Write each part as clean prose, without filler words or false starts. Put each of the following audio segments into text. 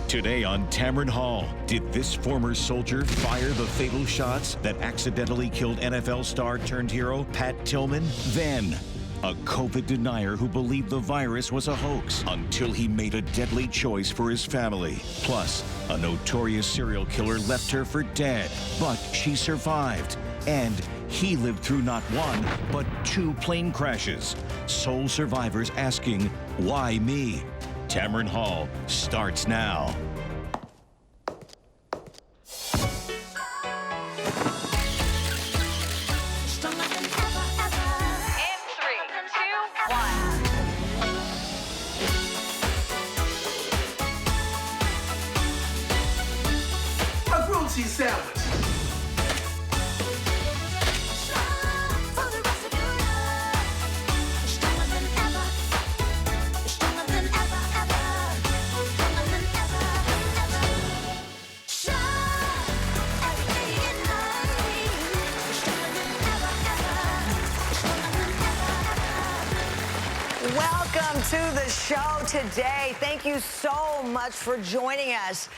Today on Tamron Hall, did this former soldier fire the fatal shots that accidentally killed NFL star turned hero Pat Tillman? Then, a COVID denier who believed the virus was a hoax until he made a deadly choice for his family. Plus, a notorious serial killer left her for dead, but she survived. And he lived through not one, but 2 plane crashes. Sole survivors asking, why me? Tamron Hall starts now. Cheese sandwich. Welcome to the show today. Thank you so much for joining us.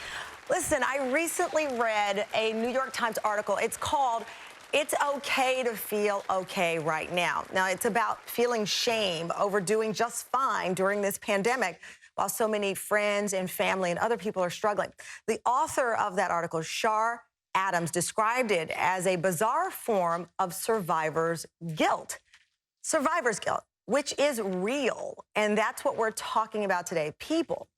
Listen, I recently read a New York Times article. It's called, "It's Okay to Feel Okay Right Now." Now, it's about feeling shame over doing just fine during this pandemic while so many friends and family and other people are struggling. The author of that article, Shar Adams, described it as a bizarre form of survivor's guilt. Survivor's guilt, which is real. And that's what we're talking about today. People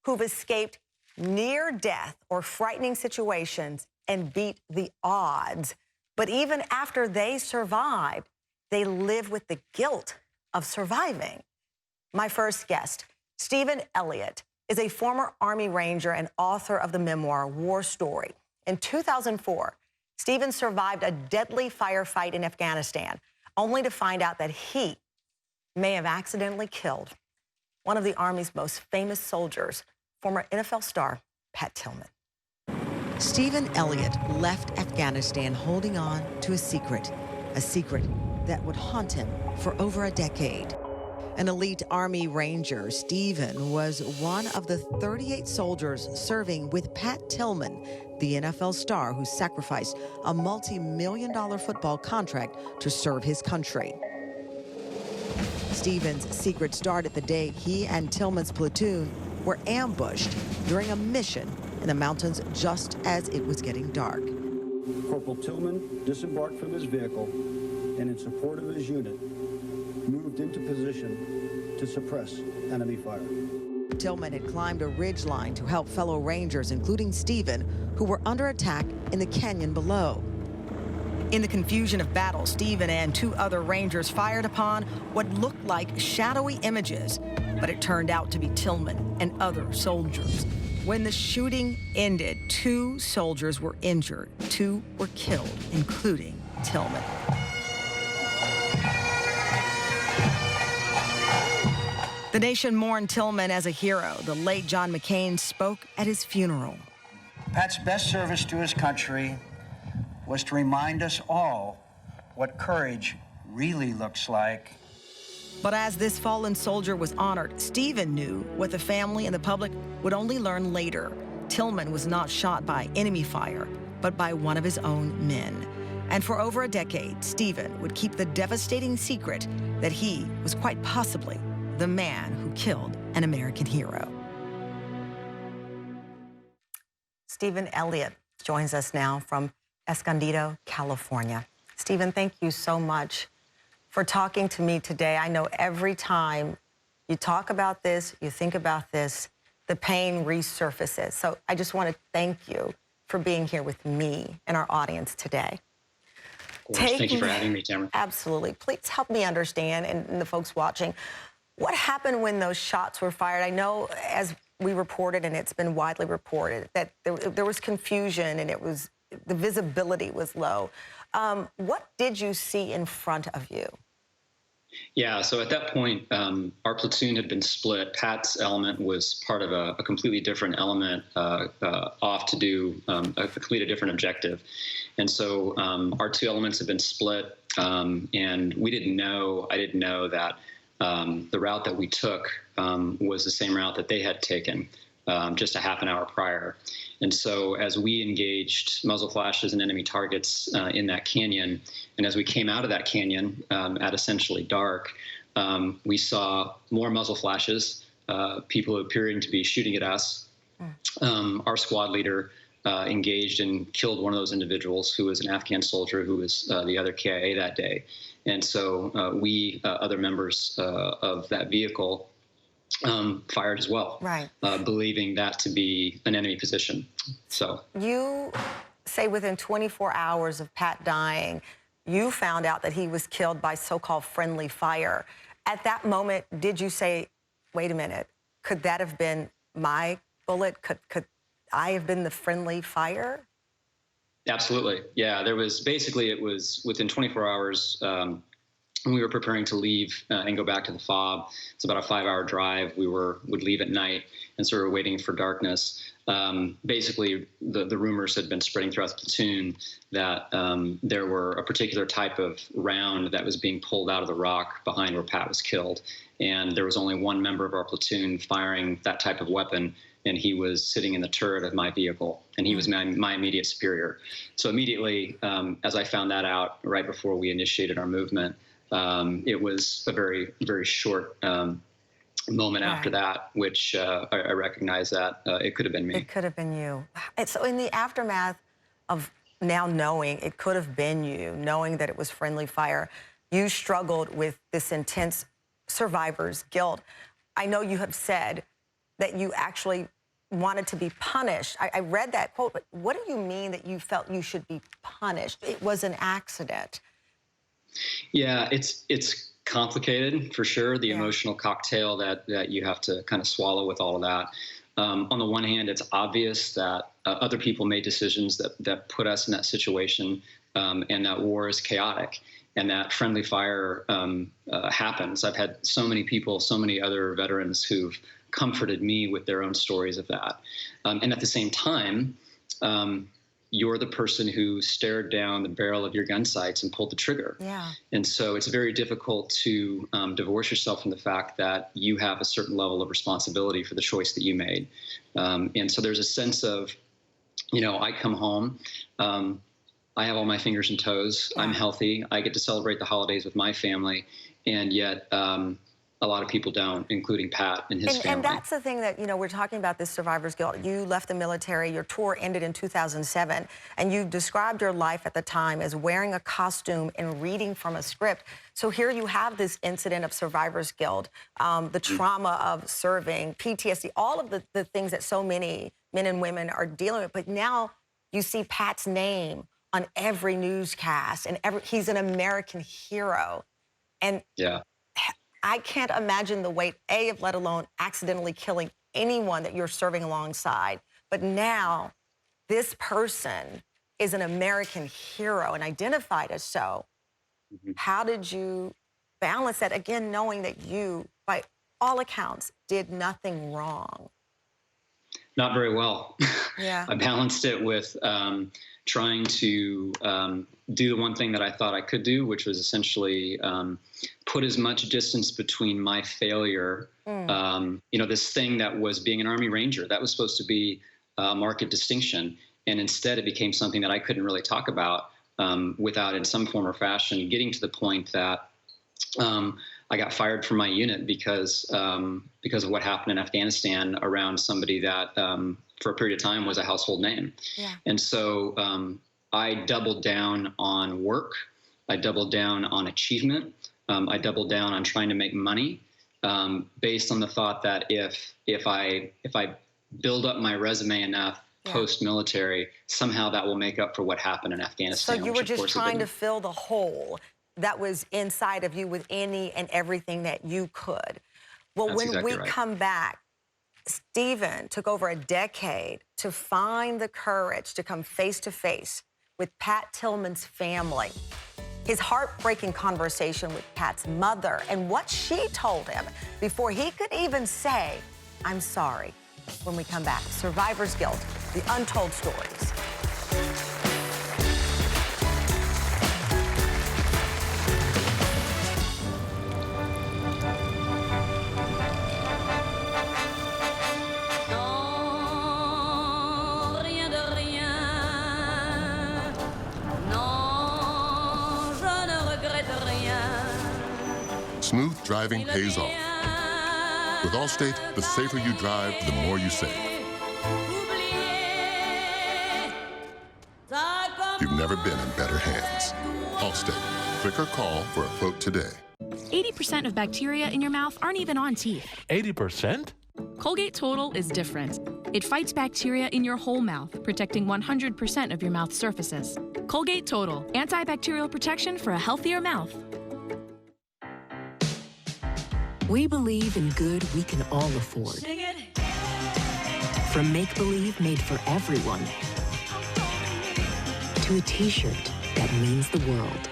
who've escaped near death or frightening situations and beat the odds. But even after they survived, they live with the guilt of surviving. My first guest, Stephen Elliott, is a former Army Ranger and author of the memoir, War Story. In 2004, Stephen survived a deadly firefight in Afghanistan, only to find out that he may have accidentally killed one of the Army's most famous soldiers, former NFL star Pat Tillman. Stephen Elliott left Afghanistan holding on to a secret that would haunt him for over a decade. An elite Army Ranger, Stephen was one of the 38 soldiers serving with Pat Tillman, the NFL star who sacrificed a multi-million-dollar football contract to serve his country. Stephen's secret started the day he and Tillman's platoon were ambushed during a mission in the mountains just as it was getting dark. Corporal Tillman disembarked from his vehicle and, in support of his unit, moved into position to suppress enemy fire. Tillman had climbed a ridge line to help fellow Rangers, including Stephen, who were under attack in the canyon below. In the confusion of battle, Stephen and 2 other Rangers fired upon what looked like shadowy images, but it turned out to be Tillman and other soldiers. When the shooting ended, 2 soldiers were injured, 2 were killed, including Tillman. The nation mourned Tillman as a hero. The late John McCain spoke at his funeral. Pat's best service to his country was to remind us all what courage really looks like. But as this fallen soldier was honored, Stephen knew what the family and the public would only learn later. Tillman was not shot by enemy fire, but by one of his own men. And for over a decade, Stephen would keep the devastating secret that he was quite possibly the man who killed an American hero. Stephen Elliott joins us now from Escondido, California. Stephen, thank you so much for talking to me today. I know every time you talk about this, you think about this, the pain resurfaces. So I just want to thank you for being here with me and our audience today. Thank you for having me, Tamron. Absolutely. Please help me understand, and the folks watching, what happened when those shots were fired? I know, as we reported, and it's been widely reported, that there was confusion and the visibility was low. What did you see in front of you? Yeah, so at that point, our platoon had been split. Pat's element was part of a completely different element off to do a completely different objective. And so our 2 elements had been split, and I didn't know that the route that we took was the same route that they had taken. just a half an hour prior. And so as we engaged muzzle flashes and enemy targets in that canyon, and as we came out of that canyon at essentially dark, we saw more muzzle flashes, people appearing to be shooting at us. Our squad leader engaged and killed one of those individuals who was an Afghan soldier who was the other KIA that day. And so we, other members of that vehicle, fired as well, right? Believing that to be an enemy position. So you say within 24 hours of Pat dying, you found out that he was killed by so-called friendly fire. At that moment, did you say, wait a minute, could that have been my bullet? Could I have been the friendly fire? Absolutely. Yeah, there was basically, it was within 24 hours when we were preparing to leave and go back to the FOB. It's about a 5-hour drive. We would leave at night and sort of waiting for darkness. Basically, the rumors had been spreading throughout the platoon that there were a particular type of round that was being pulled out of the rock behind where Pat was killed. And there was only one member of our platoon firing that type of weapon, and he was sitting in the turret of my vehicle, and he was my immediate superior. So immediately, as I found that out right before we initiated our movement, it was a very, very short moment after that, which I recognize that it could have been me. It could have been you. And so in the aftermath of now knowing it could have been you, knowing that it was friendly fire, you struggled with this intense survivor's guilt. I know you have said that you actually wanted to be punished. I read that quote, but what do you mean that you felt you should be punished? It was an accident. Yeah, it's complicated for sure. The emotional cocktail that you have to kind of swallow with all of that. On the one hand, it's obvious that other people made decisions that put us in that situation, and that war is chaotic, and that friendly fire happens. I've had so many people, so many other veterans who've comforted me with their own stories of that. And at the same time, you're the person who stared down the barrel of your gun sights and pulled the trigger. Yeah. And so it's very difficult to divorce yourself from the fact that you have a certain level of responsibility for the choice that you made. And so there's a sense of, I come home, I have all my fingers and toes, I'm healthy, I get to celebrate the holidays with my family, and yet a lot of people don't, including Pat and his family. And that's the thing that, we're talking about this survivor's guilt. You left the military, your tour ended in 2007, and you described your life at the time as wearing a costume and reading from a script. So here you have this incident of survivor's guilt, the trauma of serving, PTSD, all of the things that so many men and women are dealing with. But now you see Pat's name on every newscast, and he's an American hero. And yeah. I can't imagine the weight, of let alone accidentally killing anyone that you're serving alongside. But now this person is an American hero and identified as so. How did you balance that, again, knowing that you, by all accounts, did nothing wrong? Not very well. Yeah. I balanced it with trying to do the one thing that I thought I could do, which was essentially put as much distance between my failure, this thing that was being an Army Ranger, that was supposed to be a marked distinction. And instead it became something that I couldn't really talk about without, in some form or fashion, getting to the point that I got fired from my unit because of what happened in Afghanistan around somebody that for a period of time was a household name. Yeah. And so I doubled down on work. I doubled down on achievement. I doubled down on trying to make money based on the thought that if I build up my resume enough post-military, somehow that will make up for what happened in Afghanistan. So you were just trying to fill the hole that was inside of you with any and everything that you could. Well, That's when exactly we right. come back, Stephen took over a decade to find the courage to come face to face with Pat Tillman's family. His heartbreaking conversation with Pat's mother and what she told him before he could even say, "I'm sorry." When we come back, Survivor's Guilt, the untold stories. driving pays off. With Allstate, the safer you drive, the more you save. You've never been in better hands. Allstate. Click or call for a quote today. 80% of bacteria in your mouth aren't even on teeth. 80%? Colgate Total is different. It fights bacteria in your whole mouth, protecting 100% of your mouth surfaces. Colgate Total, antibacterial protection for a healthier mouth. We believe in good we can all afford. From make-believe made for everyone, to a t-shirt that means the world.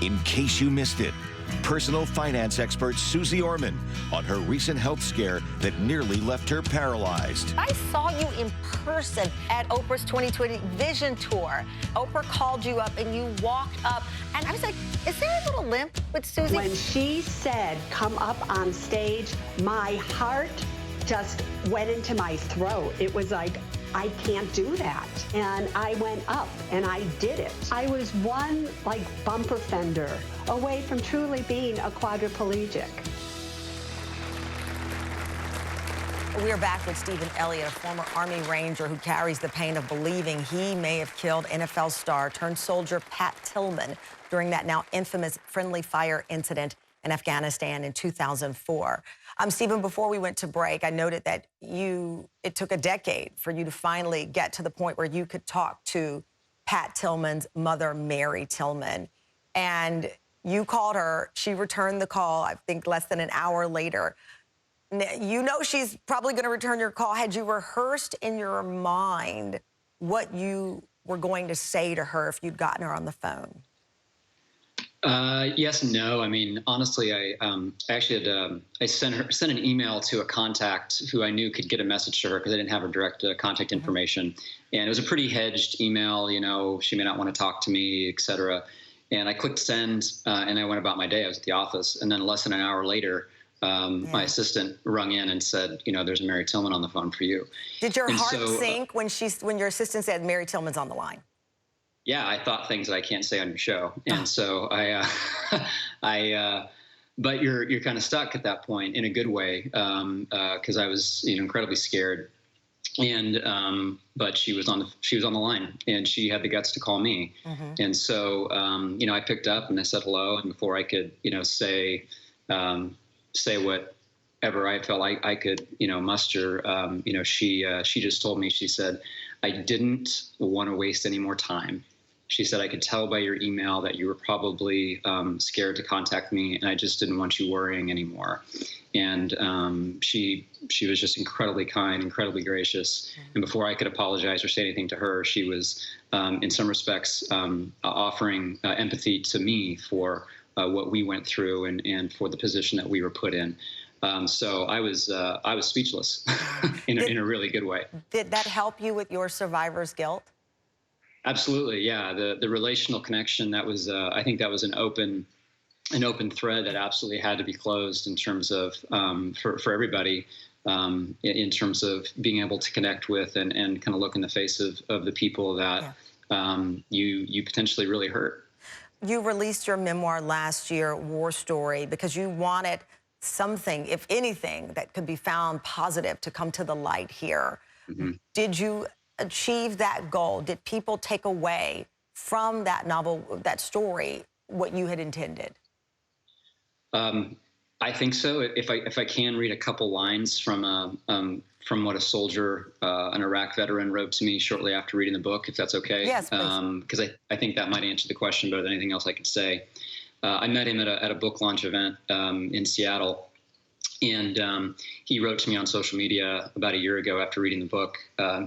In case you missed it, personal finance expert Susie Orman on her recent health scare that nearly left her paralyzed. I saw you in person at Oprah's 2020 Vision Tour. Oprah called you up and you walked up, and I was like, is there a little limp with Susie? When she said, come up on stage, my heart just went into my throat. It was like, I can't do that. And I went up and I did it. I was one like bumper fender away from truly being a quadriplegic. We are back with Stephen Elliott, a former Army Ranger who carries the pain of believing he may have killed NFL star turned soldier Pat Tillman during that now infamous friendly fire incident in Afghanistan in 2004. Stephen, before we went to break, I noted that it took a decade for you to finally get to the point where you could talk to Pat Tillman's mother, Mary Tillman. And you called her. She returned the call, I think, less than an hour later. You know she's probably going to return your call. Had you rehearsed in your mind what you were going to say to her if you'd gotten her on the phone? Yes and no. I mean, honestly, I actually had I sent an email to a contact who I knew could get a message to her because I didn't have her direct contact information, and it was a pretty hedged email. You know, she may not want to talk to me, et cetera. And I clicked send, and I went about my day. I was at the office, and then less than an hour later, my assistant rung in and said, you know, there's a Mary Tillman on the phone for you. Did your heart sink when your assistant said Mary Tillman's on the line? Yeah, I thought things that I can't say on your show, and so but you're kind of stuck at that point in a good way, because I was incredibly scared, and but she was on the line, and she had the guts to call me, and so I picked up and I said hello, and before I could say whatever I felt I could muster, she just told me, she said, I didn't want to waste any more time. She said, I could tell by your email that you were probably scared to contact me, and I just didn't want you worrying anymore. And she was just incredibly kind, incredibly gracious. And before I could apologize or say anything to her, she was, in some respects, offering empathy to me for what we went through and for the position that we were put in. So I was speechless in a really good way. Did that help you with your survivor's guilt? Absolutely, yeah. The relational connection, that was I think that was an open thread that absolutely had to be closed in terms of for everybody, in terms of being able to connect with and kind of look in the face of the people that you potentially really hurt. You released your memoir last year, War Story, because you wanted something, if anything, that could be found positive to come to the light here. Did you achieve that goal? Did people take away from that novel, that story, what you had intended? I think so. If I can read a couple lines from what a soldier, an Iraq veteran, wrote to me shortly after reading the book, if that's okay. Yes, please. Because I think that might answer the question better than anything else I could say. I met him at a book launch event in Seattle, and he wrote to me on social media about a year ago after reading the book.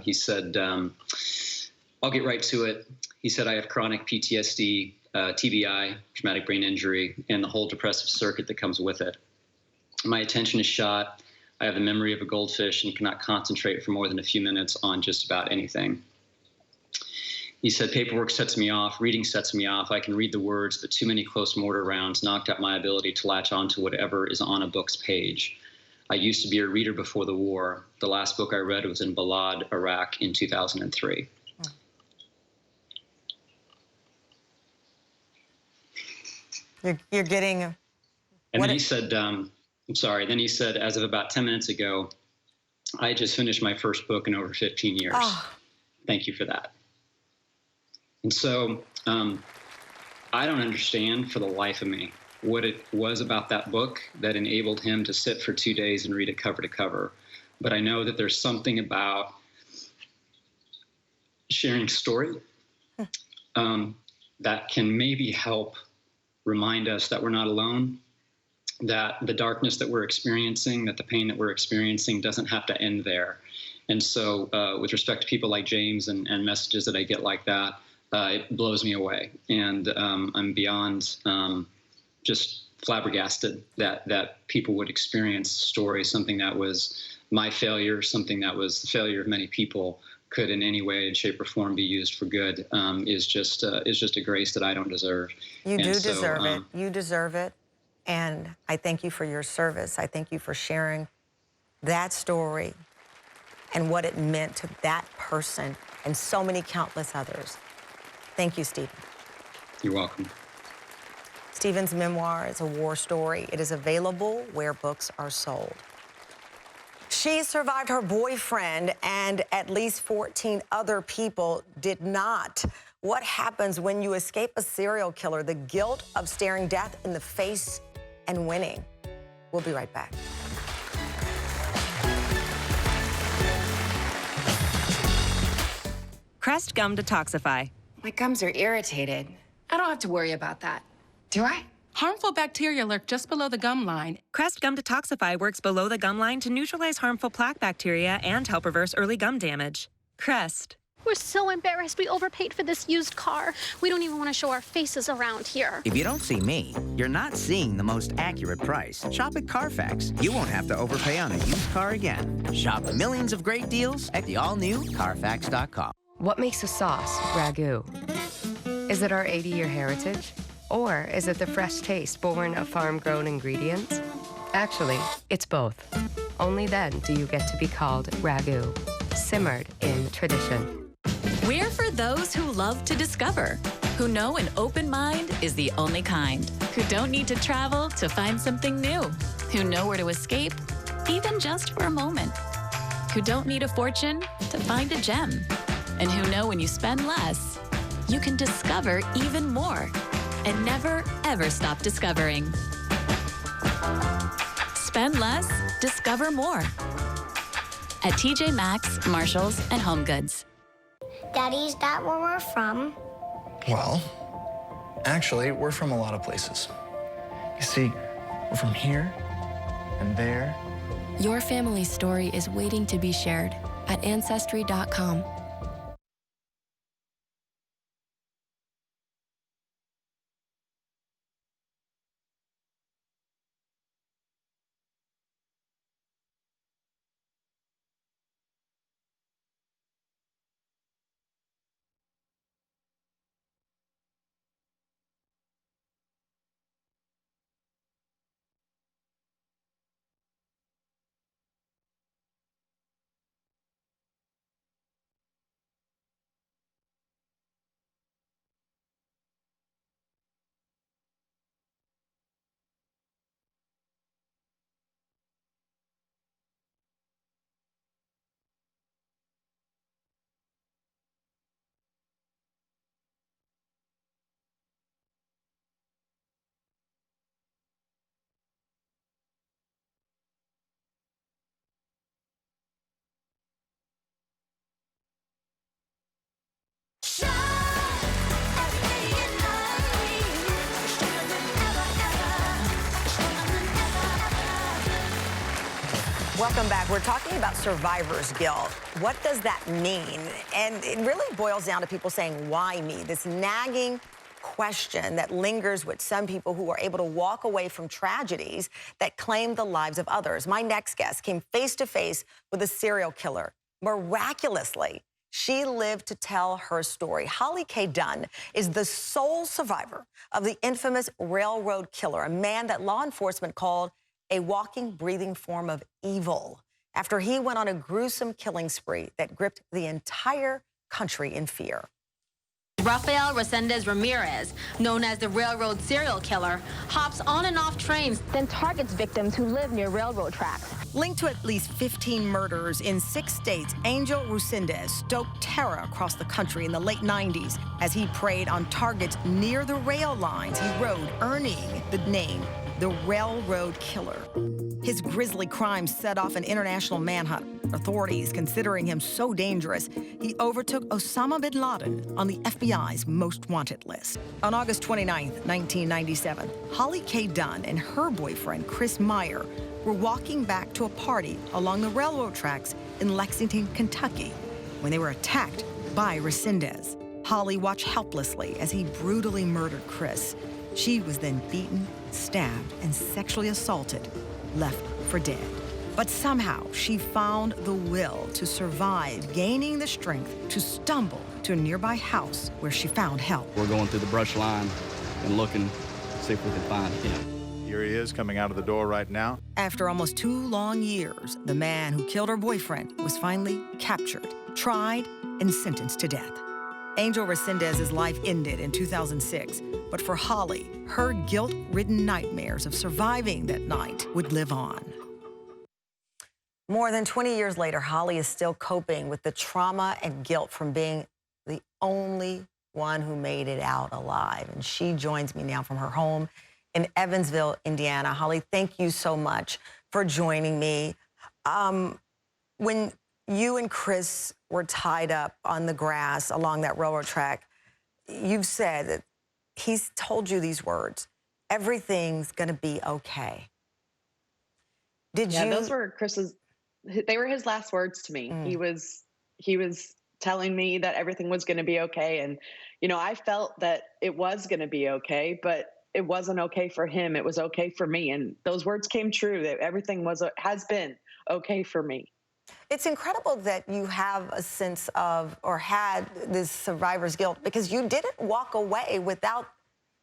He said, "I'll get right to it." He said, "I have chronic PTSD, TBI, traumatic brain injury, and the whole depressive circuit that comes with it. My attention is shot. I have the memory of a goldfish and cannot concentrate for more than a few minutes on just about anything." He said, "Paperwork sets me off. Reading sets me off. I can read the words, but too many close mortar rounds knocked out my ability to latch on to whatever is on a book's page. I used to be a reader before the war. The last book I read was in Balad, Iraq in 2003. You're getting... And then he said, I'm sorry, then he said, "As of about 10 minutes ago, I just finished my first book in over 15 years. Thank you for that." And so I don't understand for the life of me what it was about that book that enabled him to sit for 2 days and read it cover to cover. But I know that there's something about sharing story that can maybe help remind us that we're not alone, that the darkness that we're experiencing, that the pain that we're experiencing doesn't have to end there. And so with respect to people like James and messages that I get like that, it blows me away. And I'm beyond just flabbergasted that people would experience stories, something that was my failure, something that was the failure of many people, could in any way, shape, or form be used for good, is just a grace that I don't deserve. You do deserve it. You deserve it. And I thank you for your service. I thank you for sharing that story and what it meant to that person and so many countless others. Thank you, Stephen. You're welcome. Stephen's memoir is a war story. It is available where books are sold. She survived her boyfriend, and at least 14 other people did not. What happens when you escape a serial killer? The guilt of staring death in the face and winning. We'll be right back. Crest Gum Detoxify. My gums are irritated. I don't have to worry about that. Do I? Harmful bacteria lurk just below the gum line. Crest Gum Detoxify works below the gum line to neutralize harmful plaque bacteria and help reverse early gum damage. Crest. We're so embarrassed we overpaid for this used car. We don't even want to show our faces around here. If you don't see me, you're not seeing the most accurate price. Shop at Carfax. You won't have to overpay on a used car again. Shop millions of great deals at the all-new Carfax.com. What makes a sauce ragu? Is it our 80-year heritage? Or is it the fresh taste born of farm-grown ingredients? Actually, it's both. Only then do you get to be called ragu, simmered in tradition. We're for those who love to discover, who know an open mind is the only kind, who don't need to travel to find something new, who know where to escape, even just for a moment, who don't need a fortune to find a gem, and who know when you spend less, you can discover even more and never, ever stop discovering. Spend less, discover more. At TJ Maxx, Marshalls, and HomeGoods. Daddy, is that where we're from? Well, actually, we're from a lot of places. You see, we're from here and there. Your family's story is waiting to be shared at Ancestry.com. Welcome back. We're talking about survivor's guilt. What does that mean? And it really boils down to people saying, why me? This nagging question that lingers with some people who are able to walk away from tragedies that claim the lives of others. My next guest came face to face with a serial killer. Miraculously, she lived to tell her story. Holly K. Dunn is the sole survivor of the infamous railroad killer, a man that law enforcement called a walking, breathing form of evil, after he went on a gruesome killing spree that gripped the entire country in fear. Rafael Resendez Ramirez, known as the railroad serial killer, hops on and off trains, then targets victims who live near railroad tracks. Linked to at least 15 murders in 6 states, Angel Resendez stoked terror across the country in the late 90s as he preyed on targets near the rail lines he rode, earning the name the Railroad Killer. His grisly crimes set off an international manhunt. Authorities considering him so dangerous, he overtook Osama bin Laden on the FBI's most wanted list. On August 29, 1997, Holly K. Dunn and her boyfriend, Chris Meyer, were walking back to a party along the railroad tracks in Lexington, Kentucky, when they were attacked by Resendez. Holly watched helplessly as he brutally murdered Chris. She was then beaten, stabbed, and sexually assaulted, left for dead. But somehow she found the will to survive, gaining the strength to stumble to a nearby house where she found help. We're going through the brush line and looking to see if we can find him. Here he is coming out of the door right now. After almost 2 long years, the man who killed her boyfriend was finally captured, tried, and sentenced to death. Angel Resendez's life ended in 2006, but for Holly, her guilt-ridden nightmares of surviving that night would live on. More than 20 years later, Holly is still coping with the trauma and guilt from being the only one who made it out alive. And she joins me now from her home in Evansville, Indiana. Holly, thank you so much for joining me. When you and Chris were tied up on the grass along that railroad track, you've said that he's told you these words, everything's gonna be okay. Did you? Those were Chris's, they were his last words to me. He was telling me that everything was gonna be okay. And, you know, I felt that it was gonna be okay, but it wasn't okay for him. It was okay for me. And those words came true, that everything has been okay for me. It's incredible that you have a sense of, or had this survivor's guilt, because you didn't walk away without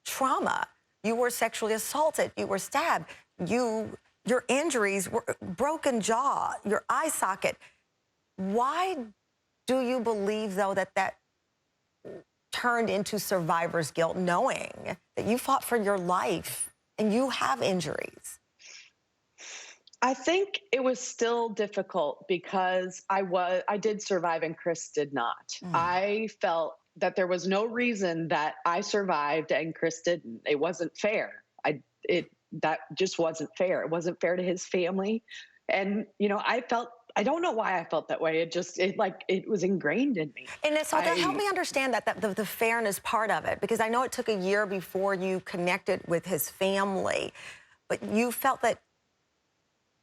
trauma. You were sexually assaulted, you were stabbed, your injuries were broken jaw, your eye socket. Why do you believe, though, that turned into survivor's guilt, knowing that you fought for your life and you have injuries? I think it was still difficult because I did survive and Chris did not. I felt that there was no reason that I survived and Chris didn't. It wasn't fair. That just wasn't fair. It wasn't fair to his family. And, you know, I don't know why I felt that way. It was ingrained in me. And so help me understand the fairness part of it, because I know it took a year before you connected with his family, but you felt that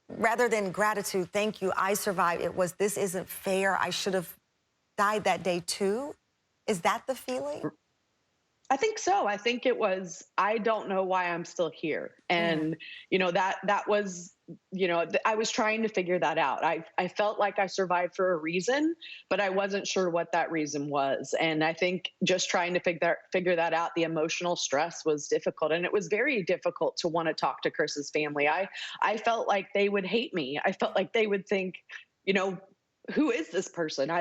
rather than gratitude, thank you, I survived, it was, this isn't fair, I should have died that day too? Is that the feeling? I think so. I think it was, I don't know why I'm still here. And, you know, that was, you know, I was trying to figure that out. I felt like I survived for a reason, but I wasn't sure what that reason was. And I think just trying to figure that out, the emotional stress was difficult. And it was very difficult to want to talk to Chris's family. I felt like they would hate me. I felt like they would think, you know, who is this person?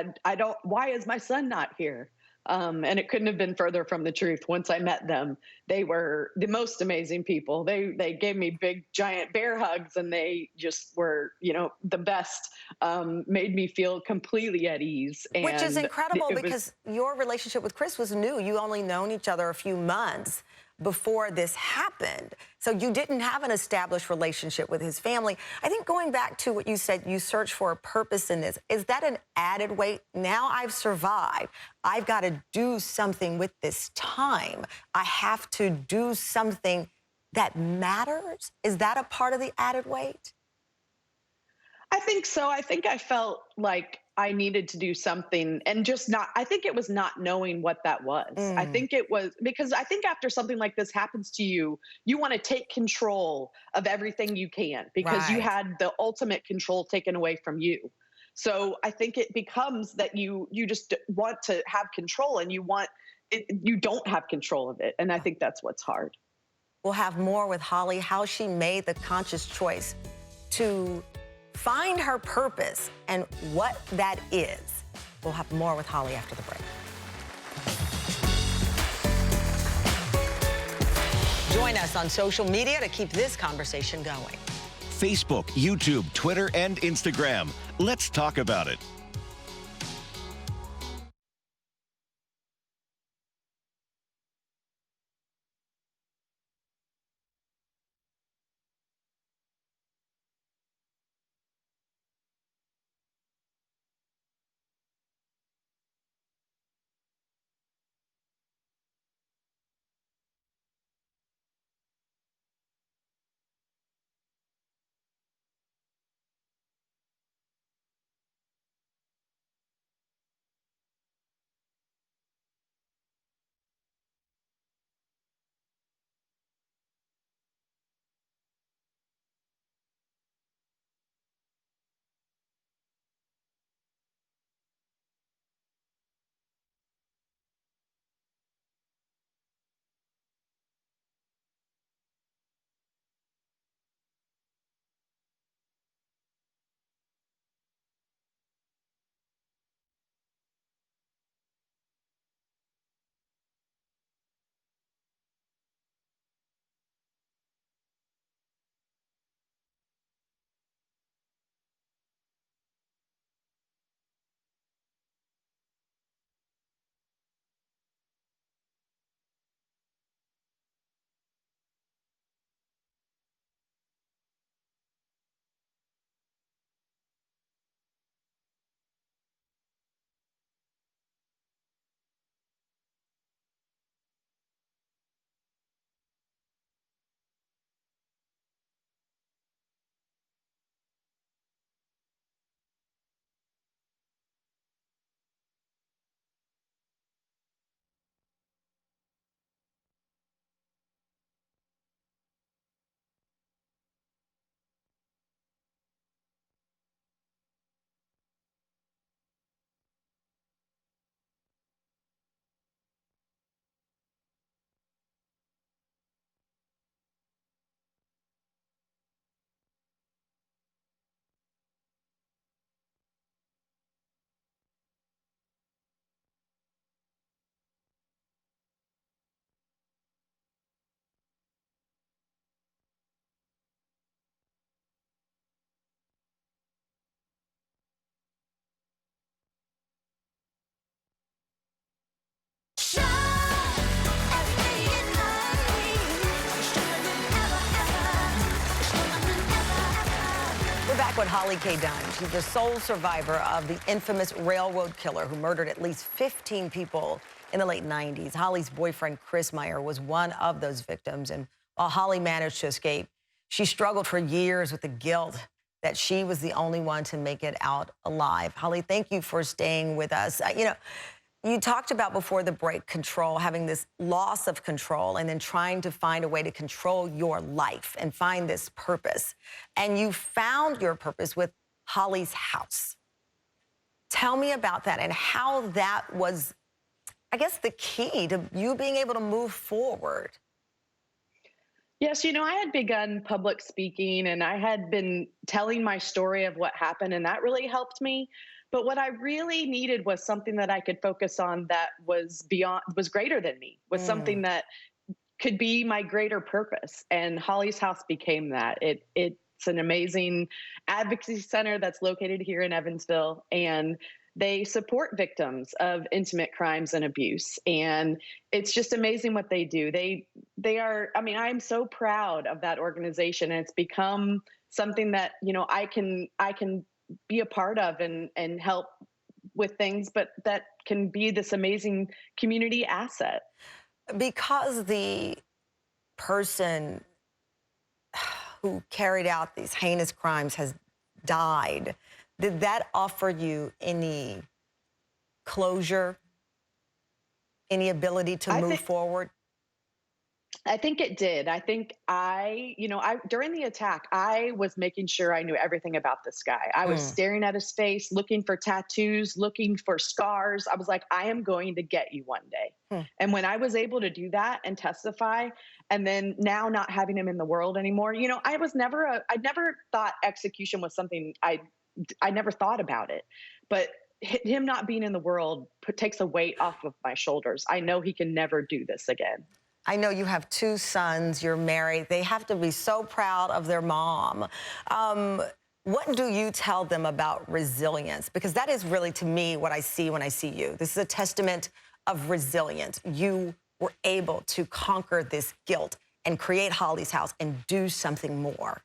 Why is my son not here? And it couldn't have been further from the truth. Once I met them, they were the most amazing people. They gave me big, giant bear hugs, and they just were, you know, the best, made me feel completely at ease. And which is incredible, because your relationship with Chris was new. You only known each other a few months before this happened. So you didn't have an established relationship with his family. I think going back to what you said, you search for a purpose in this. Is that an added weight? Now I've survived. I've got to do something with this time. I have to do something that matters. Is that a part of the added weight? I think so. I think I felt like I needed to do something and just not, I think it was not knowing what that was. I think it was because I think after something like this happens to you, you want to take control of everything you can because you Right. had the ultimate control taken away from you. So I think it becomes that you just want to have control and you want it, you don't have control of it. And I think that's what's hard. We'll have more with Holly, how she made the conscious choice to find her purpose and what that is. We'll have more with Holly after the break. Join us on social media to keep this conversation going. Facebook, YouTube, Twitter, and Instagram. Let's talk about it. We're back with Holly K. Dunn. She's the sole survivor of the infamous railroad killer who murdered at least 15 people in the late 90s. Holly's boyfriend, Chris Meyer, was one of those victims. And while Holly managed to escape, she struggled for years with the guilt that she was the only one to make it out alive. Holly, thank you for staying with us. You talked about before the break control, having this loss of control and then trying to find a way to control your life and find this purpose. And you found your purpose with Holly's house. Tell me about that and how that was, I guess, the key to you being able to move forward. Yes, I had begun public speaking and I had been telling my story of what happened, and that really helped me. But what I really needed was something that I could focus on that was greater than me, was something that could be my greater purpose. And Holly's House became that. It's an amazing advocacy center that's located here in Evansville, and they support victims of intimate crimes and abuse. And it's just amazing what they do. They are, I'm so proud of that organization, and it's become something that, I can be a part of and help with things, but that can be this amazing community asset. Because the person who carried out these heinous crimes has died. Did that offer you any closure, any ability to move forward? I think it did. I think during the attack, I was making sure I knew everything about this guy. I was staring at his face, looking for tattoos, looking for scars. I was like, I am going to get you one day. And when I was able to do that and testify, and then now not having him in the world anymore, I never thought execution was something I never thought about it. But him not being in the world takes a weight off of my shoulders. I know he can never do this again. I know you have 2 sons, you're married. They have to be so proud of their mom. What do you tell them about resilience? Because that is really, to me, what I see when I see you. This is a testament of resilience. You were able to conquer this guilt and create Holly's House and do something more.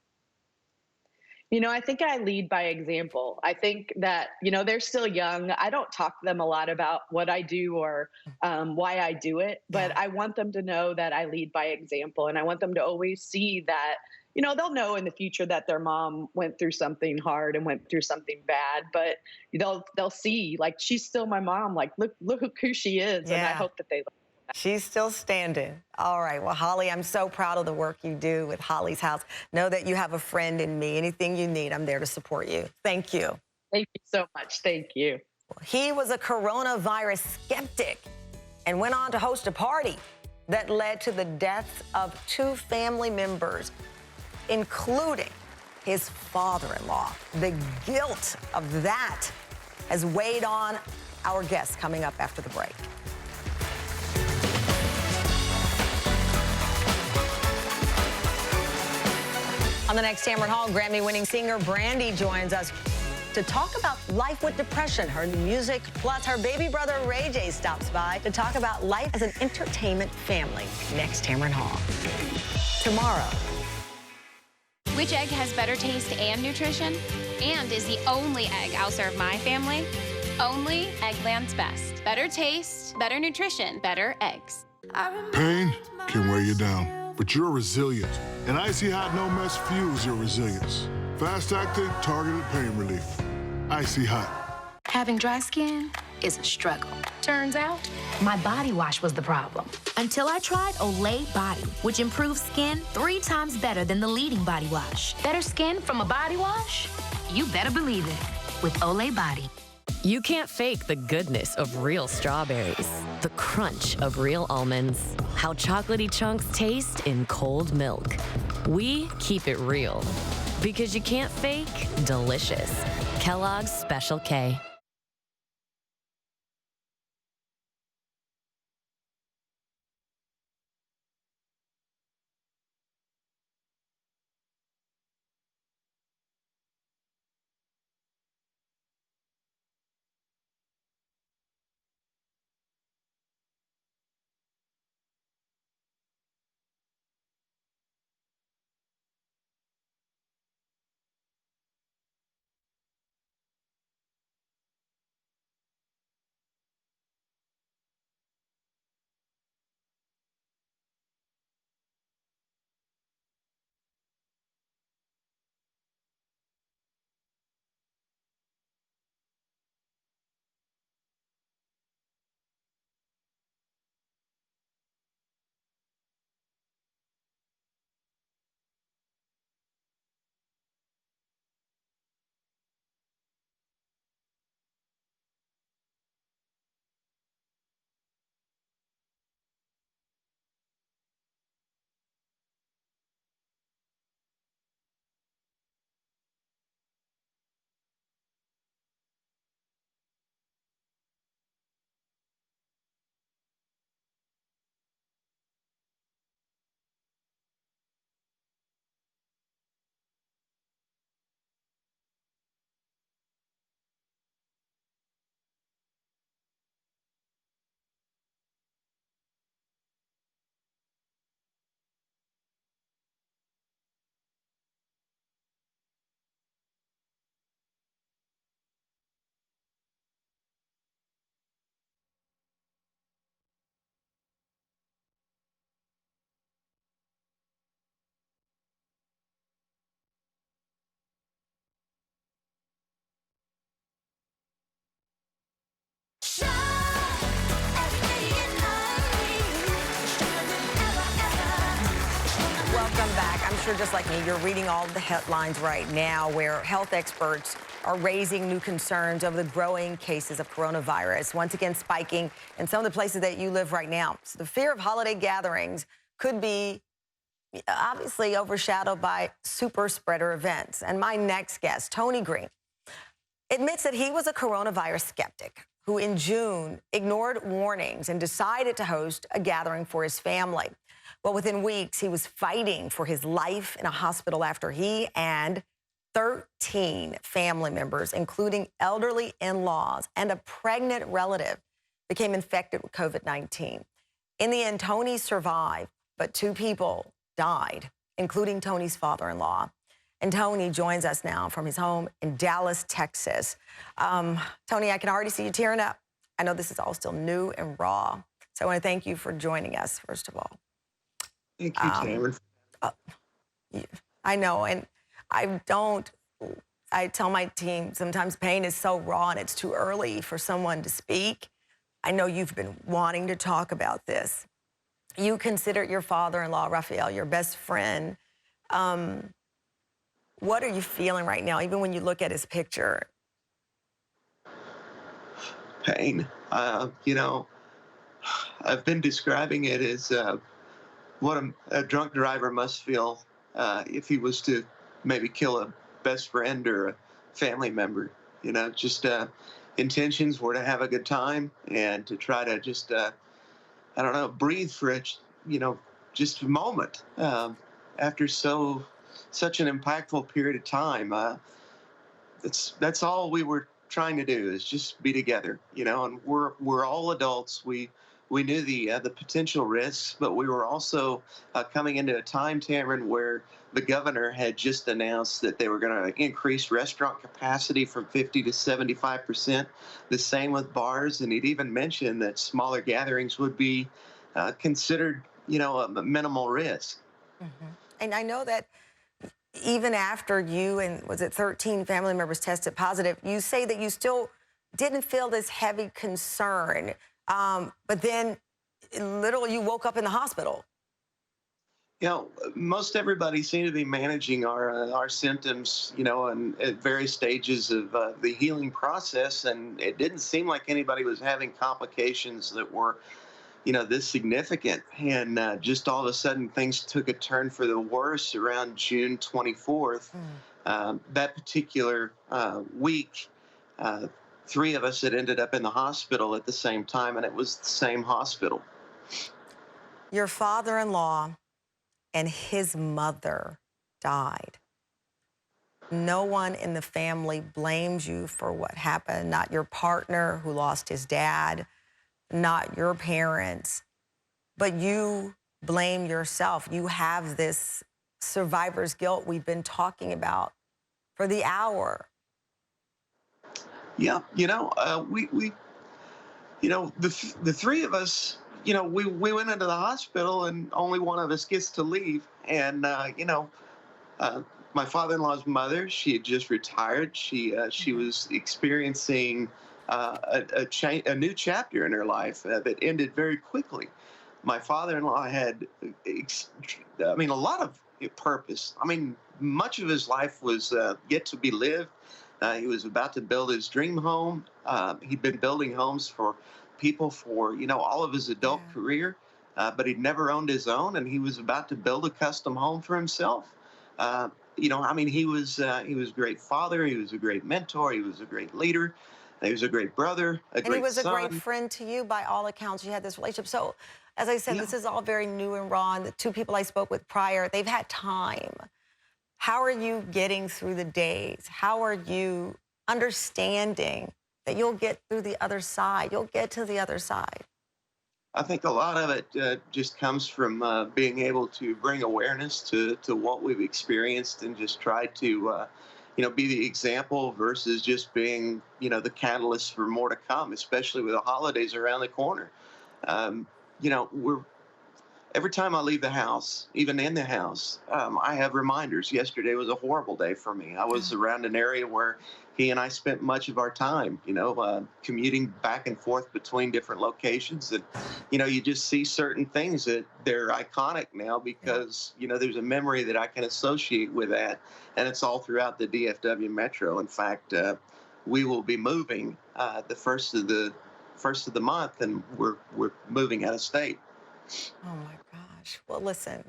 I think I lead by example. I think that, they're still young. I don't talk to them a lot about what I do or why I do it, but I want them to know that I lead by example. And I want them to always see that, they'll know in the future that their mom went through something hard and went through something bad, but they'll see, like, she's still my mom. Like, look who she is. Yeah. And I hope that they look. She's still standing. All right. Well, Holly, I'm so proud of the work you do with Holly's House. Know that you have a friend in me. Anything you need, I'm there to support you. Thank you. Thank you so much. Thank you. He was a coronavirus skeptic and went on to host a party that led to the deaths of 2 family members, including his father-in-law. The guilt of that has weighed on our guests coming up after the break. On the next Tamron Hall, Grammy-winning singer Brandy joins us to talk about life with depression, her new music, plus her baby brother Ray J stops by to talk about life as an entertainment family. Next Tamron Hall. Tomorrow. Which egg has better taste and nutrition? And is the only egg I'll serve my family? Only Eggland's Best. Better taste, better nutrition, better eggs. Pain can weigh you down, but you're resilient. And Icy Hot No Mess fuels your resilience. Fast-acting, targeted pain relief. Icy Hot. Having dry skin is a struggle. Turns out, my body wash was the problem. Until I tried Olay Body, which improves skin 3 times better than the leading body wash. Better skin from a body wash? You better believe it with Olay Body. You can't fake the goodness of real strawberries, the crunch of real almonds, how chocolatey chunks taste in cold milk. We keep it real because you can't fake delicious. Kellogg's Special K. sure just like me, you're reading all the headlines right now where health experts are raising new concerns over the growing cases of coronavirus, once again spiking in some of the places that you live right now. So the fear of holiday gatherings could be obviously overshadowed by super spreader events. And my next guest, Tony Green, admits that he was a coronavirus skeptic who in June ignored warnings and decided to host a gathering for his family. Well, within weeks, he was fighting for his life in a hospital after he and 13 family members, including elderly in-laws and a pregnant relative, became infected with COVID-19. In the end, Tony survived, but 2 people died, including Tony's father-in-law. And Tony joins us now from his home in Dallas, Texas. Tony, I can already see you tearing up. I know this is all still new and raw. So I want to thank you for joining us, first of all. Thank you, Tamron. I know, and I tell my team sometimes pain is so raw and it's too early for someone to speak. I know you've been wanting to talk about this. You consider your father-in-law, Raphael, your best friend. What are you feeling right now, even when you look at his picture? Pain. You know, I've been describing it as what a drunk driver must feel if he was to maybe kill a best friend or a family member. You know, just intentions were to have a good time and to try to just, I don't know, breathe for it, you know, just a moment after such an impactful period of time. That's all we were trying to do, is just be together, you know. And we're all adults. We knew the potential risks, but we were also coming into a time, Tamron, where the governor had just announced that they were going to increase restaurant capacity from 50 to 75%. The same with bars, and he'd even mentioned that smaller gatherings would be considered, you know, a minimal risk. Mm-hmm. And I know that even after you and, was it 13 family members tested positive, you say that you still didn't feel this heavy concern, but then literally you woke up in the hospital. You know, most everybody seemed to be managing our symptoms, you know, and at various stages of the healing process, and it didn't seem like anybody was having complications that were, you know, this significant. And just all of a sudden things took a turn for the worse around June 24th. That particular week, 3 of us had ended up in the hospital at the same time, and it was the same hospital. Your father-in-law and his mother died. No one in the family blames you for what happened, not your partner who lost his dad, not your parents, but you blame yourself. You have this survivor's guilt we've been talking about for the hour. Yeah, you know, we you know, the 3 of us, you know, we went into the hospital and only one of us gets to leave. And you know, my father-in-law's mother, she had just retired. She was experiencing a new chapter in her life that ended very quickly. My father-in-law had, I mean, a lot of purpose. I mean, much of his life was yet to be lived. He was about to build his dream home. He'd been building homes for people for, you know, all of his adult career, but he'd never owned his own, and he was about to build a custom home for himself. You know, I mean, he was a great father. He was a great mentor. He was a great leader. He was a great brother, a great son. And he was a great friend to you by all accounts. You had this relationship. So, as I said, this is all very new and raw. And the 2 people I spoke with prior, they've had time. How are you getting through the days? How are you understanding that you'll get through the other side? You'll get to the other side. I think a lot of it just comes from being able to bring awareness to what we've experienced and just try to, you know, be the example versus just being, you know, the catalyst for more to come, especially with the holidays around the corner. You know, every time I leave the house, even in the house, I have reminders. Yesterday was a horrible day for me. I was around an area where he and I spent much of our time, commuting back and forth between different locations. And, you just see certain things that they're iconic now because, there's a memory that I can associate with that. And it's all throughout the DFW Metro. In fact, we will be moving the first of the month, and we're moving out of state. Oh my gosh. Well, listen,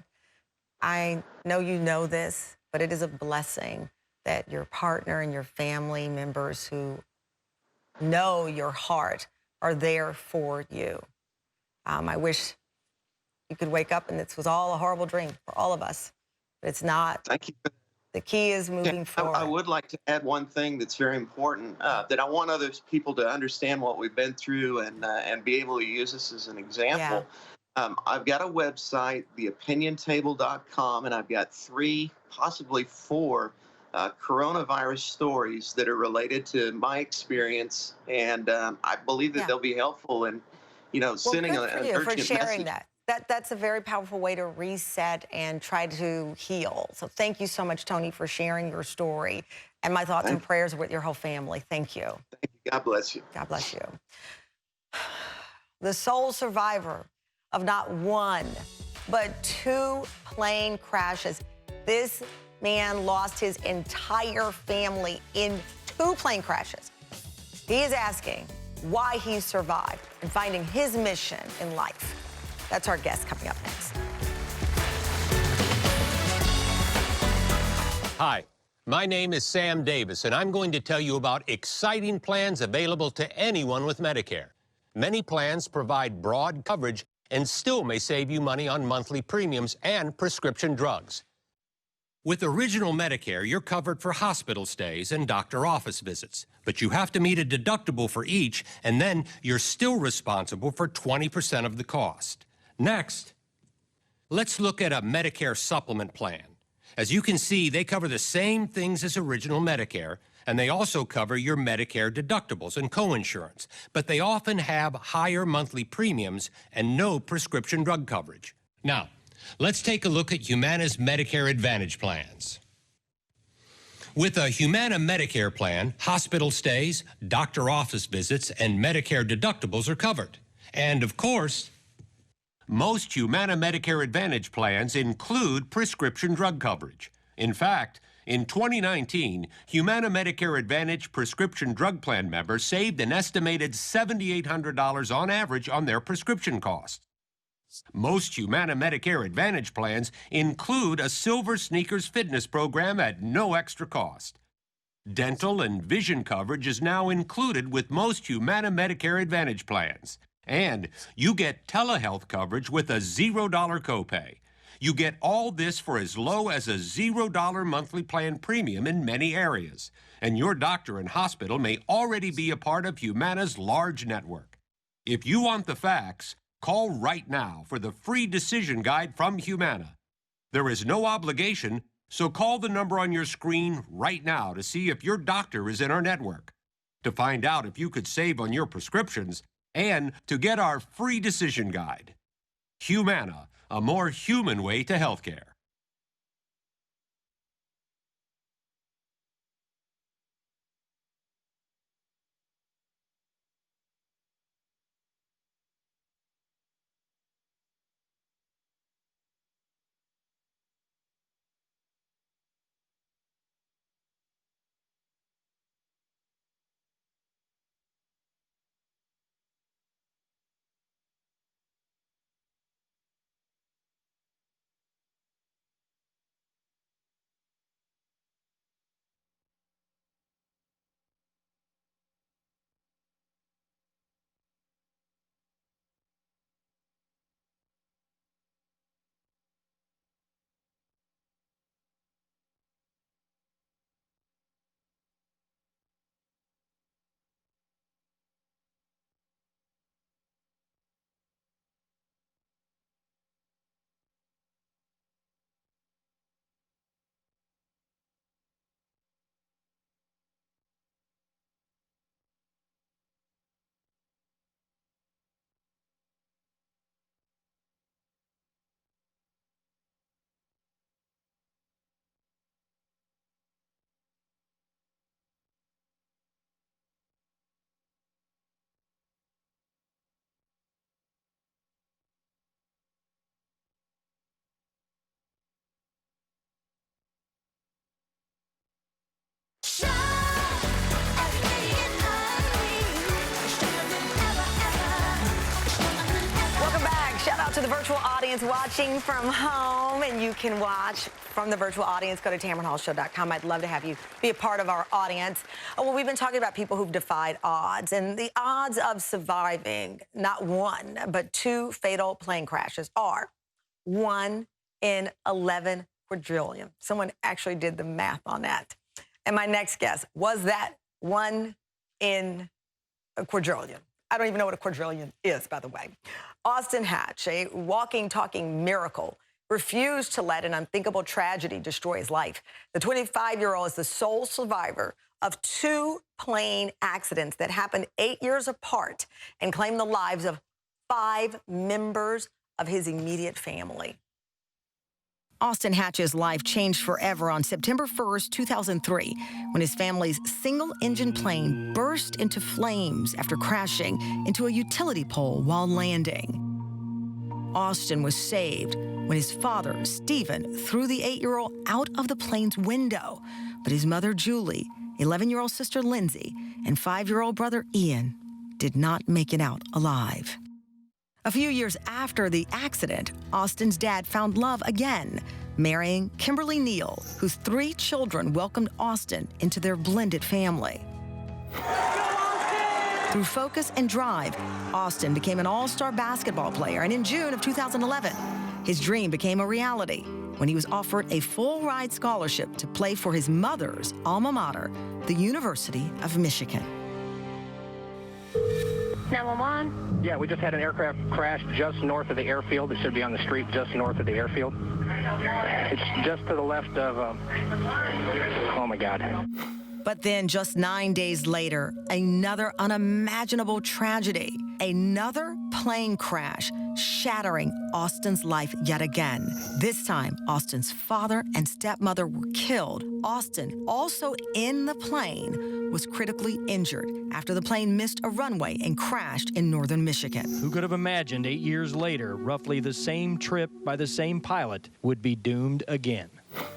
I know you know this, but it is a blessing that your partner and your family members who know your heart are there for you. I wish you could wake up and this was all a horrible dream for all of us, but it's not. Thank you. The key is moving forward. I would like to add one thing that's very important, that I want other people to understand what we've been through and be able to use this as an example. I've got a website, theopiniontable.com, and I've got 3, possibly 4 coronavirus stories that are related to my experience, and I believe that they'll be helpful in, sending an urgent for sharing message. That's a very powerful way to reset and try to heal. So thank you so much, Tony, for sharing your story. And my thoughts and prayers are with your whole family. Thank you. Thank you. God bless you. God bless you. The sole survivor of not 1, but 2 plane crashes. This man lost his entire family in 2 plane crashes. He is asking why he survived and finding his mission in life. That's our guest coming up next. Hi, my name is Sam Davis, and I'm going to tell you about exciting plans available to anyone with Medicare. Many plans provide broad coverage and still may save you money on monthly premiums and prescription drugs. With Original Medicare, you're covered for hospital stays and doctor office visits, but you have to meet a deductible for each, and then you're still responsible for 20% of the cost. Next, let's look at a Medicare supplement plan. As you can see, they cover the same things as Original Medicare, and they also cover your Medicare deductibles and coinsurance, but they often have higher monthly premiums and no prescription drug coverage. Now, let's take a look at Humana's Medicare Advantage plans. With a Humana Medicare plan, hospital stays, doctor office visits, and Medicare deductibles are covered. And of course, most Humana Medicare Advantage plans include prescription drug coverage. In fact, in 2019, Humana Medicare Advantage prescription drug plan members saved an estimated $7,800 on average on their prescription costs. Most Humana Medicare Advantage plans include a Silver Sneakers fitness program at no extra cost. Dental and vision coverage is now included with most Humana Medicare Advantage plans. And you get telehealth coverage with a $0 copay. You get all this for as low as a $0 monthly plan premium in many areas. And your doctor and hospital may already be a part of Humana's large network. If you want the facts, call right now for the free decision guide from Humana. There is no obligation, so call the number on your screen right now to see if your doctor is in our network, to find out if you could save on your prescriptions, and to get our free decision guide. Humana, a more human way to healthcare. to the virtual audience watching from home, and you can watch from the virtual audience. Go to TamronHallShow.com. I'd love to have you be a part of our audience. Oh, well, we've been talking about people who've defied odds, and the odds of surviving not one, but 2 fatal plane crashes are 1 in 11 quadrillion. Someone actually did the math on that. And my next guess, was that 1 in a quadrillion? I don't even know what a quadrillion is, by the way. Austin Hatch, a walking, talking miracle, refused to let an unthinkable tragedy destroy his life. The 25-year-old is the sole survivor of 2 plane accidents that happened 8 years apart and claimed the lives of 5 members of his immediate family. Austin Hatch's life changed forever on September 1st, 2003, when his family's single-engine plane burst into flames after crashing into a utility pole while landing. Austin was saved when his father, Stephen, threw the 8-year-old out of the plane's window, but his mother, Julie, 11-year-old sister, Lindsay, and 5-year-old brother, Ian, did not make it out alive. A few years after the accident, Austin's dad found love again, marrying Kimberly Neal, whose 3 children welcomed Austin into their blended family. Through focus and drive, Austin became an all-star basketball player, and in June of 2011, his dream became a reality when he was offered a full-ride scholarship to play for his mother's alma mater, the University of Michigan. 911? Yeah, we just had an aircraft crash just north of the airfield. It should be on the street just north of the airfield. It's just to the left of, oh my God. But then just 9 days later, another unimaginable tragedy. Another plane crash, shattering Austin's life yet again. This time, Austin's father and stepmother were killed. Austin, also in the plane, was critically injured after the plane missed a runway and crashed in northern Michigan. Who could have imagined 8 years later, roughly the same trip by the same pilot would be doomed again?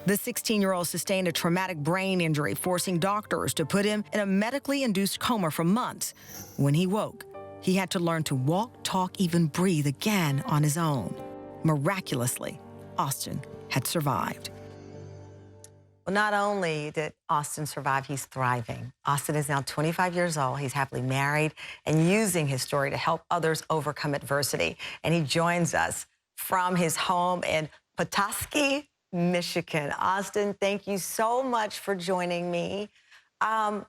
The 16-year-old sustained a traumatic brain injury, forcing doctors to put him in a medically induced coma for months. When he woke, he had to learn to walk, talk, even breathe again on his own. Miraculously, Austin had survived. Well, not only did Austin survive, he's thriving. Austin is now 25 years old. He's happily married and using his story to help others overcome adversity. And he joins us from his home in Petoskey, Michigan. Austin, thank you so much for joining me.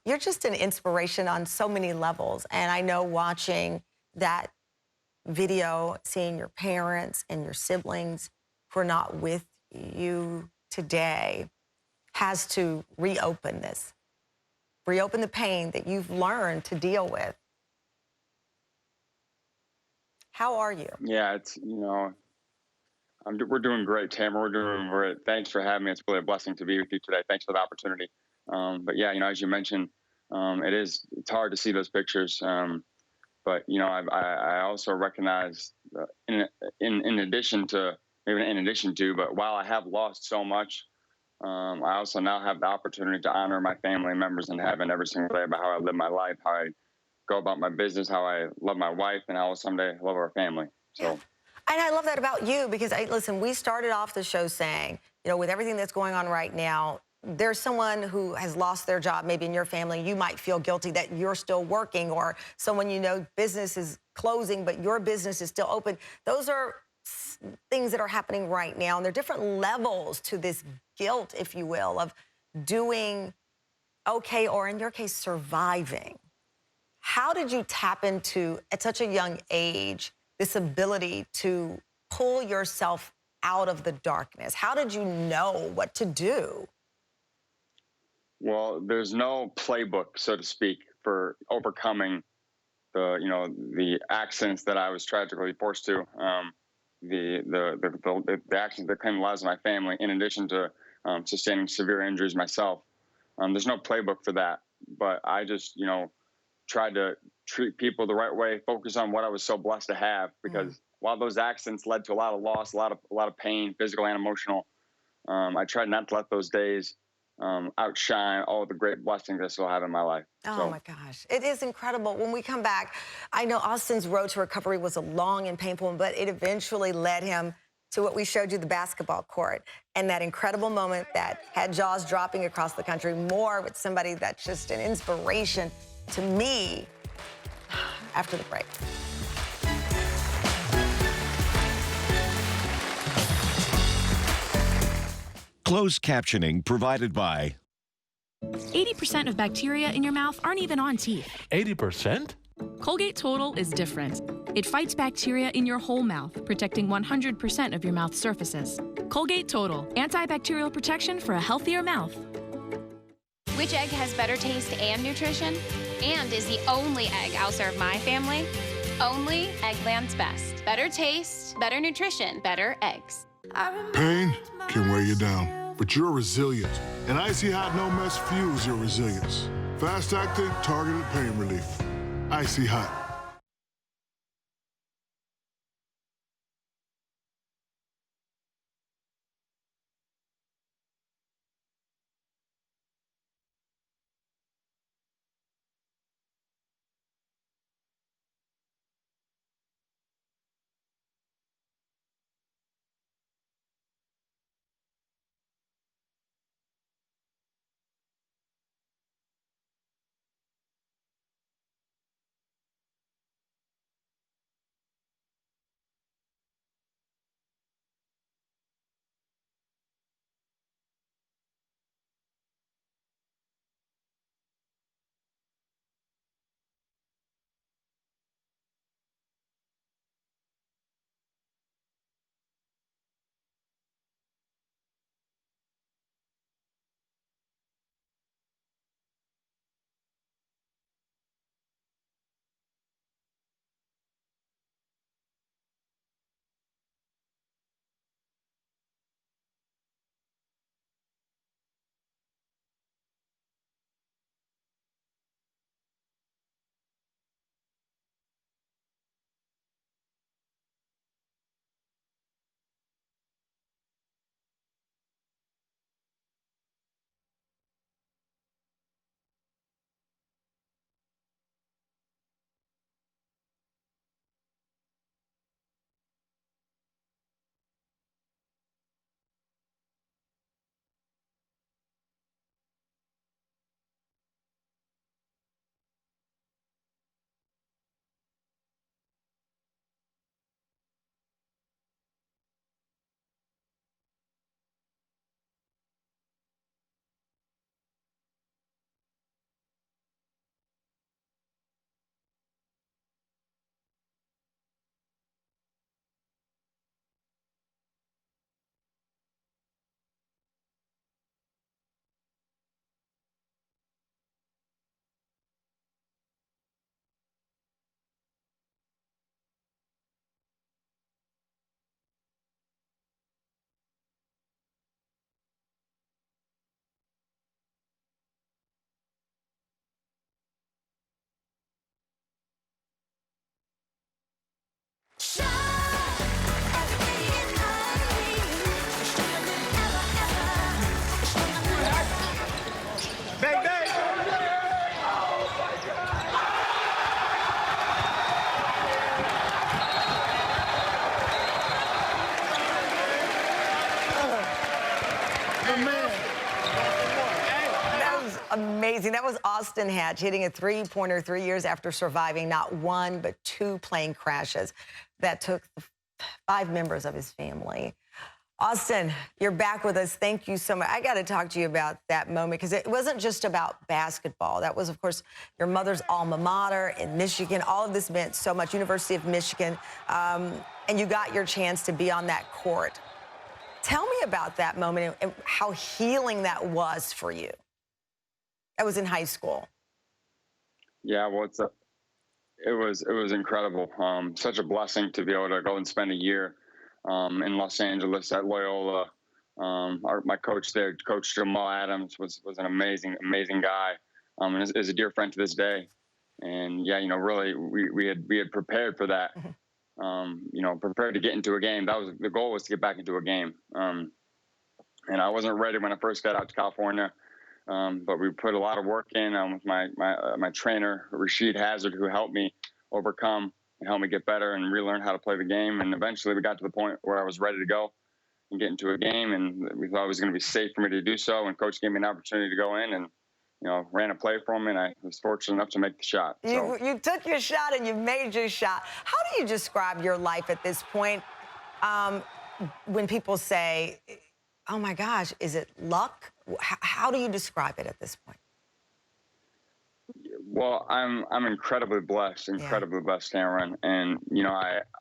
You're just an inspiration on so many levels. And I know watching that video, seeing your parents and your siblings who are not with you today has to reopen this, reopen the pain that you've learned to deal with. How are you? Yeah, it's, we're doing great, Tamron. We're doing great. Thanks for having me. It's really a blessing to be with you today. Thanks for the opportunity. But yeah, as you mentioned, it's hard to see those pictures. But I also recognize in addition to, but while I have lost so much, I also now have the opportunity to honor my family members in heaven every single day about how I live my life, how I go about my business, how I love my wife, and how someday I love our family. So. Yeah. And I love that about you because, listen, we started off the show saying, with everything that's going on right now, there's someone who has lost their job, maybe in your family. You might feel guilty that you're still working, or someone business is closing, but your business is still open. Those are things that are happening right now, and there are different levels to this guilt, if you will, of doing okay, or in your case, surviving. How did you tap into, at such a young age, this ability to pull yourself out of the darkness? How did you know what to do? Well, there's no playbook, so to speak, for overcoming the accidents that I was tragically forced to, the accidents that claimed the lives of my family, in addition to sustaining severe injuries myself. There's no playbook for that, but I just, tried to treat people the right way, focus on what I was so blessed to have, because while those accidents led to a lot of loss, a lot of pain, physical and emotional, I tried not to let those days outshine all the great blessings I still have in my life. Oh, my gosh. It is incredible. When we come back, I know Austin's road to recovery was a long and painful one, but it eventually led him to what we showed you, the basketball court, and that incredible moment that had jaws dropping across the country. More with somebody that's just an inspiration to me after the break. Closed captioning provided by 80% of bacteria in your mouth aren't even on teeth. 80%? Colgate Total is different. It fights bacteria in your whole mouth, protecting 100% of your mouth surfaces. Colgate Total, antibacterial protection for a healthier mouth. Which egg has better taste and nutrition and is the only egg I'll serve my family? Only Eggland's Best. Better taste, better nutrition, better eggs. Pain can weigh you down, but you're resilient. And Icy Hot No Mess fuels your resilience. Fast-acting, targeted pain relief. Icy Hot. Amazing. That was Austin Hatch hitting a three-pointer 3 years after surviving not one but two plane crashes that took 5 members of his family. Austin, you're back with us. Thank you so much. I got to talk to you about that moment because it wasn't just about basketball. That was, of course, your mother's alma mater in Michigan. All of this meant so much, University of Michigan, and you got your chance to be on that court. Tell me about that moment and how healing that was for you. That was in high school. Yeah, well, it was incredible. Such a blessing to be able to go and spend a year in Los Angeles at Loyola. My coach there, Coach Jamal Adams, was an amazing guy, and is a dear friend to this day. And yeah, really, we had prepared for that. Prepared to get into a game. The goal was to get back into a game. And I wasn't ready when I first got out to California. But we put a lot of work in with my trainer, Rashid Hazard, who helped me overcome and helped me get better and relearn how to play the game. And eventually we got to the point where I was ready to go and get into a game, and we thought it was going to be safe for me to do so. And coach gave me an opportunity to go in and, ran a play for me, and I was fortunate enough to make the shot. You took your shot and you made your shot. How do you describe your life at this point? When people say, oh my gosh, is it luck? How do you describe it at this point? Well, I'm incredibly blessed, Tamron. And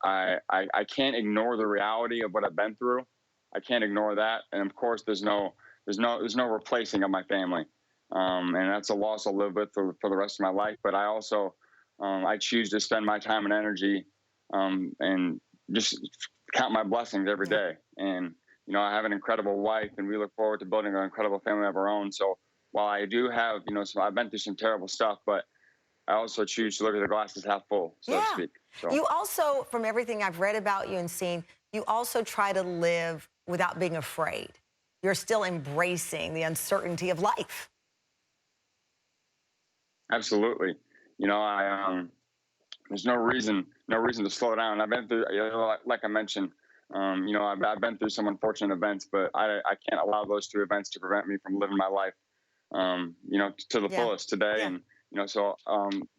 I can't ignore the reality of what I've been through. I can't ignore that. And of course, there's no replacing of my family. And that's a loss I'll live with for the rest of my life. But I also I choose to spend my time and energy and just count my blessings every day. And I have an incredible wife, and we look forward to building an incredible family of our own. So while I do have, I've been through some terrible stuff, but I also choose to look at the glass as half full, so to speak. So. You also, from everything I've read about you and seen, you also try to live without being afraid. You're still embracing the uncertainty of life. Absolutely. There's no reason to slow down. I've been through, like I mentioned, I've been through some unfortunate events, but I can't allow those two events to prevent me from living my life, to the fullest today. And, so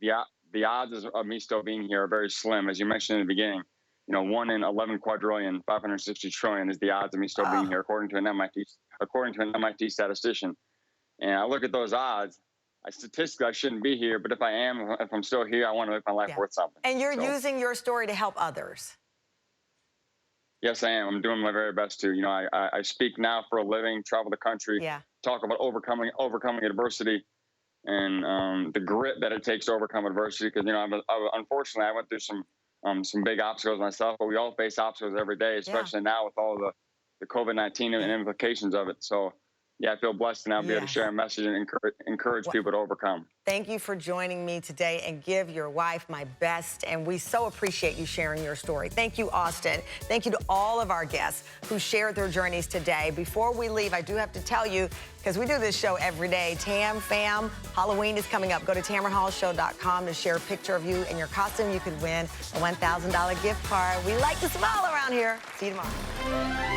the odds of me still being here are very slim. As you mentioned in the beginning, 1 in 11 quadrillion, 560 trillion is the odds of me still being here, according to an MIT statistician. And I look at those odds. Statistically, I shouldn't be here, but if I'm still here, I want to make my life worth something. And you're using your story to help others. Yes, I am. I'm doing my very best to. I speak now for a living, travel the country, talk about overcoming adversity, and the grit that it takes to overcome adversity. Because unfortunately, I went through some big obstacles myself, but we all face obstacles every day, especially now with all the COVID-19 and implications of it. So. Yeah, I feel blessed to now be able to share a message and encourage people to overcome. Thank you for joining me today, and give your wife my best. And we so appreciate you sharing your story. Thank you, Austin. Thank you to all of our guests who shared their journeys today. Before we leave, I do have to tell you, because we do this show every day, Tam Fam, Halloween is coming up. Go to TamronHallShow.com to share a picture of you in your costume. You could win a $1,000 gift card. We like to smile around here. See you tomorrow.